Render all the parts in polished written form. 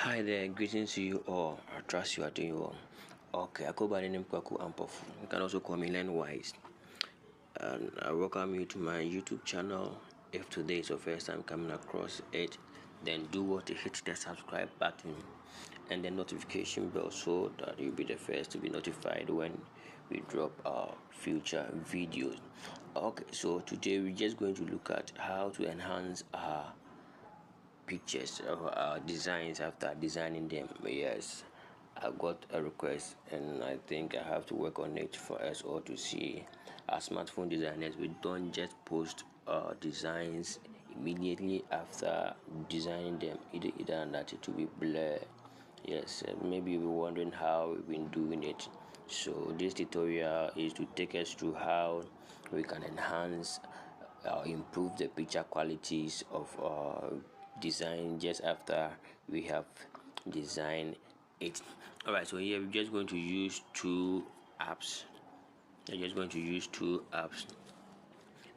Hi there, greetings to you all. I trust you are doing well. Okay, I go by the name Kwaku Ampofu. You can also call me Learnwise. And I welcome you to my YouTube channel. If today is your first time coming across it, then do what to hit the subscribe button and the notification bell so that you'll be the first to be notified when we drop our future videos. Okay, so today we're just going to look at how to enhance our pictures of our designs after designing them. Yes, I got a request and I think I have to work on it for us all to see. As smartphone designers, we don't just post our designs immediately after designing them, either that it will be blurred. Yes, maybe you'll be wondering how we've been doing it. So this tutorial is to take us through how we can enhance improve the picture qualities of design just after we have designed it. All right, so here we're just going to use two apps. I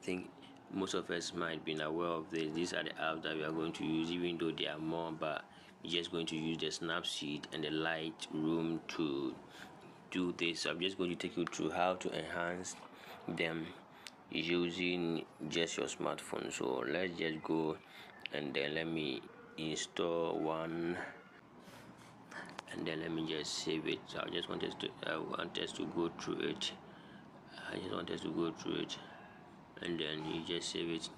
think most of us might be aware of this. These are the apps that we are going to use, even though there are more, but we're just going to use the Snapseed and the Lightroom to do this. So I'm just going to take you through how to enhance them using just your smartphone. So let's just go and then let me install one and then let me just save it. So I just want us to go through it. And then you just save it.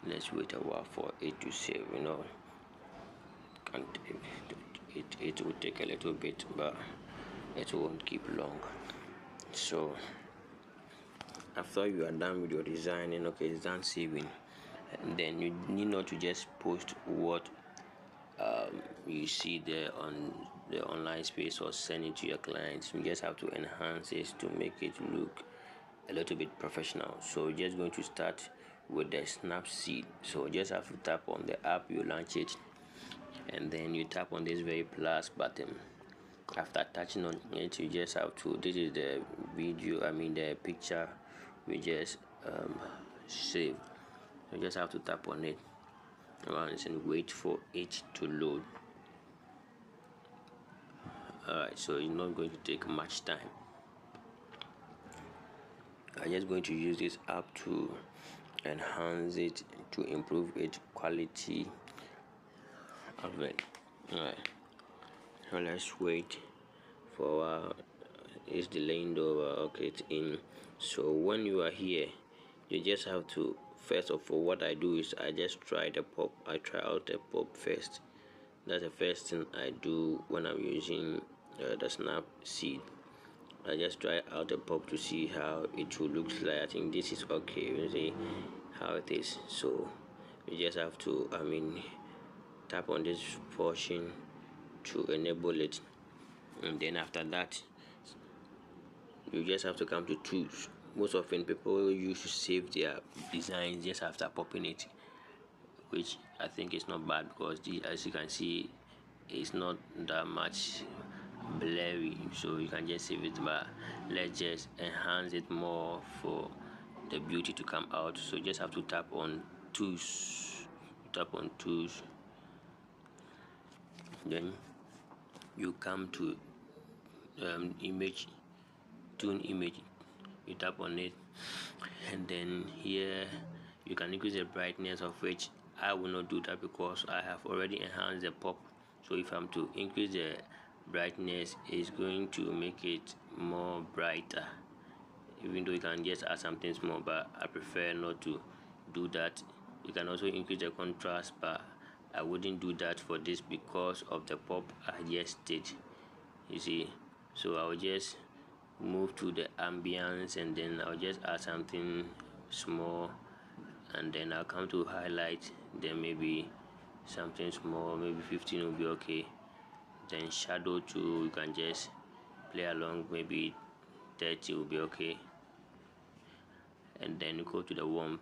Let's wait a while for it to save. It will take a little bit, but it won't keep long. So after you are done with your designing, okay, it's done saving, and then you need not to just post what you see there on the online space or send it to your clients. You just have to enhance it to make it look a little bit professional. So we're just going to start with the Snapseed. So just have to tap on the app, you launch it, and then you tap on this very plus button. After touching on it, you just have to, this is the the picture we just save. You just have to tap on it once and wait for it to load. Alright, so it's not going to take much time. I'm just going to use this app to enhance it, to improve its quality of it. Alright, so let's wait for it's delaying over. Okay, it's in. So when you are here, you just have to, first of all, what I do is I just try the pop. I try out the pop first. That's the first thing I do when I'm using the Snapseed. I just try out the pop to see how it will look like. I think this is okay. You see how it is. So you just have to tap on this portion to enable it, and then after that you just have to come to tools. Most often people used to save their designs just after popping it, which I think is not bad because as you can see, it's not that much blurry, so you can just save it. But let's just enhance it more for the beauty to come out. So you just have to tap on tools, then you come to image, tune image. You tap on it, and then here you can increase the brightness of which I will not do that because I have already enhanced the pop. So if I'm to increase the brightness, it's going to make it more brighter, even though you can just add something small, but I prefer not to do that. You can also increase the contrast, but I wouldn't do that for this because of the pop I just did, you see. So I'll just move to the ambience, and then I'll just add something small, and then I'll come to highlight, then maybe something small, maybe 15 will be okay. Then shadow too, you can just play along, maybe 30 will be okay. And then you go to the warmth.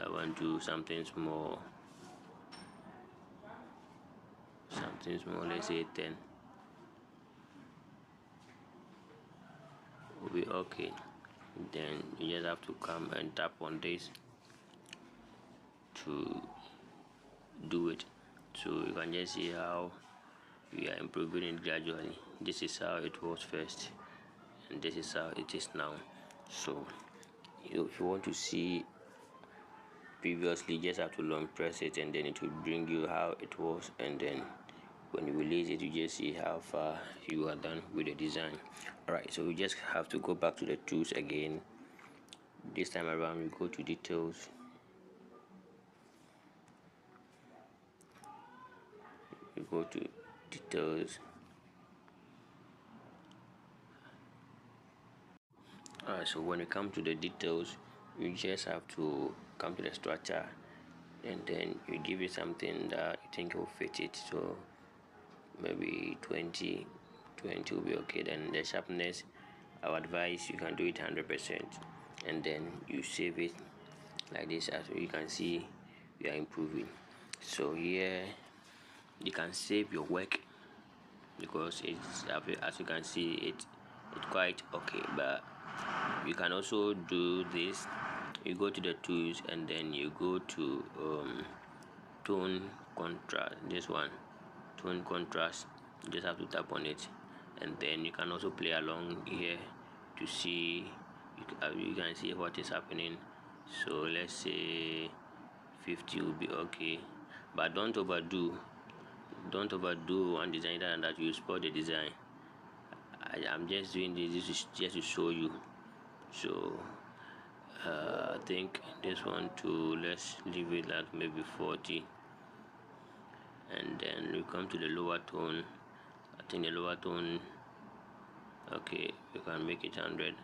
I want to do something small, let's say 10 will be okay. Then you just have to come and tap on this to do it. So you can just see how we are improving it gradually. This is how it was first, and this is how it is now. So if you want to see previously, just have to long press it, and then it will bring you how it was, and then when you release it, you just see how far you are done with the design. Alright, so we just have to go back to the tools again. This time around, we go to details. You go to details. Alright, so when you come to the details, you just have to come to the structure, and then you give it something that you think will fit it. So maybe 20 will be okay. Then the sharpness, I would advise you can do it 100%, and then you save it like this. As you can see, we are improving. So here you can save your work, because it's, as you can see, it's quite okay. But you can also do this. You go to the tools, and then you go to tone contrast. This one, tone contrast, you just have to tap on it, and then you can also play along here to see. You can see what is happening. So let's say 50 will be okay, but don't overdo one design, and that you spoil the design. I'm just doing this just to show you. So I think this one too, let's leave it at maybe 40, and then we come to the lower tone. I think the lower tone, okay, you can make it 100,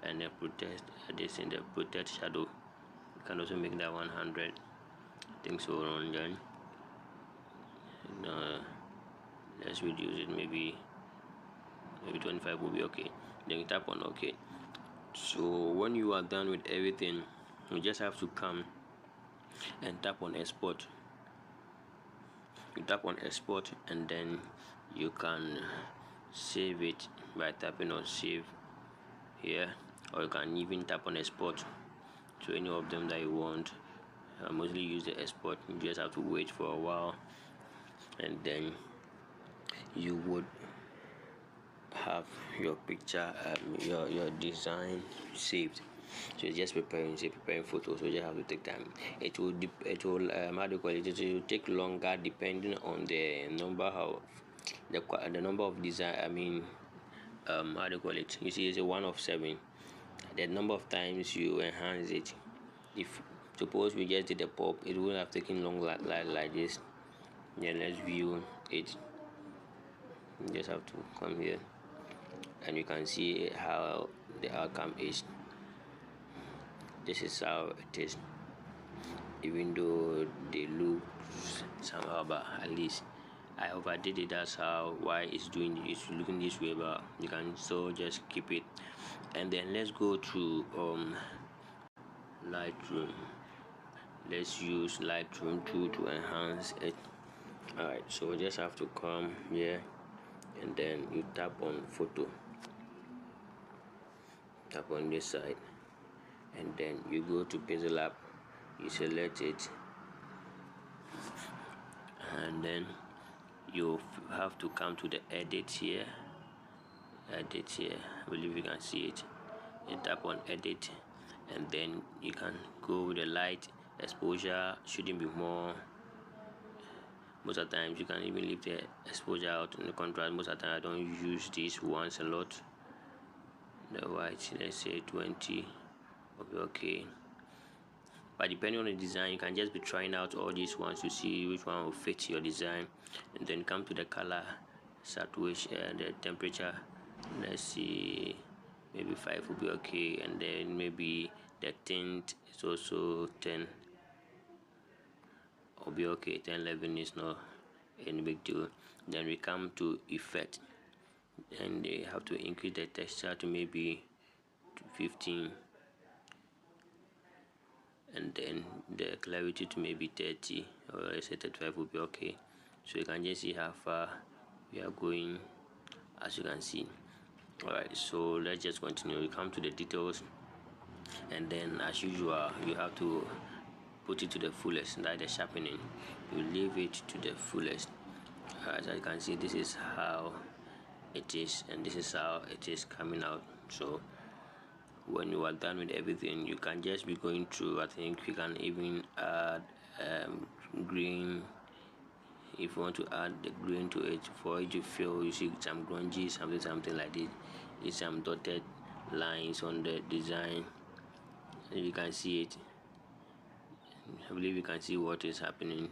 and then protect this in the protect shadow, you can also make that 100. I think so. On then let's reduce it, maybe 25 will be okay. Then you tap on okay. So when you are done with everything, you just have to come and tap on export. You tap on export, and then you can save it by tapping on save here, or you can even tap on export to any of them that you want. I mostly use the export. You just have to wait for a while, and then you would have your picture, your design saved. So it's just preparing photos, so you just have to take time. It will how do you call it? It will take longer depending on the number of the number of design. I mean, how do you call it? You see, it's a 1 of 7. The number of times you enhance it. If suppose we just did a pop, it would have taken long like this. Then let's view it. You just have to come here, and you can see how the outcome is. This is how it is, even though they look somehow, but at least I overdid it. That's how why it's looking this way, but you can still just keep it. And then let's go to Lightroom. Let's use Lightroom 2 to enhance it. Alright, so we just have to come here, and then you tap on photo, tap on this side, and then you go to Pixel Lab, you select it, and then you have to come to the edit here. I believe you can see it. You tap on edit, and then you can go with the light. Exposure shouldn't be more. Most of the times you can even leave the exposure out in the contrast. Most of the time I don't use these ones a lot. The white, let's say 20 will be okay. But depending on the design, you can just be trying out all these ones to see which one will fit your design, and then come to the color, saturation, the temperature. Let's see, maybe 5 will be okay, and then maybe the tint is also 10 will be okay. 10, 11 is not any big deal. Then we come to effect, and they have to increase the texture to maybe 15, and then the clarity to maybe 30, or let's say 35 will be okay. So you can just see how far we are going, as you can see. Alright, so let's just continue. We come to the details, and then as usual you have to put it to the fullest, that the sharpening, you leave it to the fullest. As you can see, this is how it is, and this is how it is coming out. So when you are done with everything, you can just be going through. I think you can even add green if you want to add the green to it for it to feel. You see some grungy, something like this. It's some dotted lines on the design, and you can see it. I believe you can see what is happening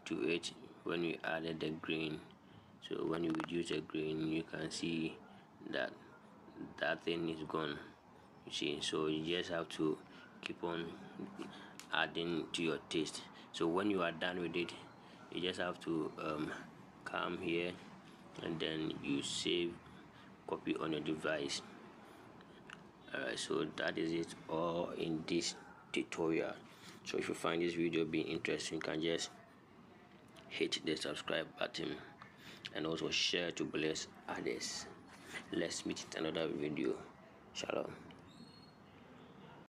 to it when we added the green. So when you reduce the green, you can see that that thing is gone, you see. So you just have to keep on adding to your taste. So when you are done with it, you just have to come here and then you save, copy on your device. Alright, so that is it all in this tutorial. So if you find this video being interesting, you can just hit the subscribe button and also share to bless others. Let's meet in another video. Shalom.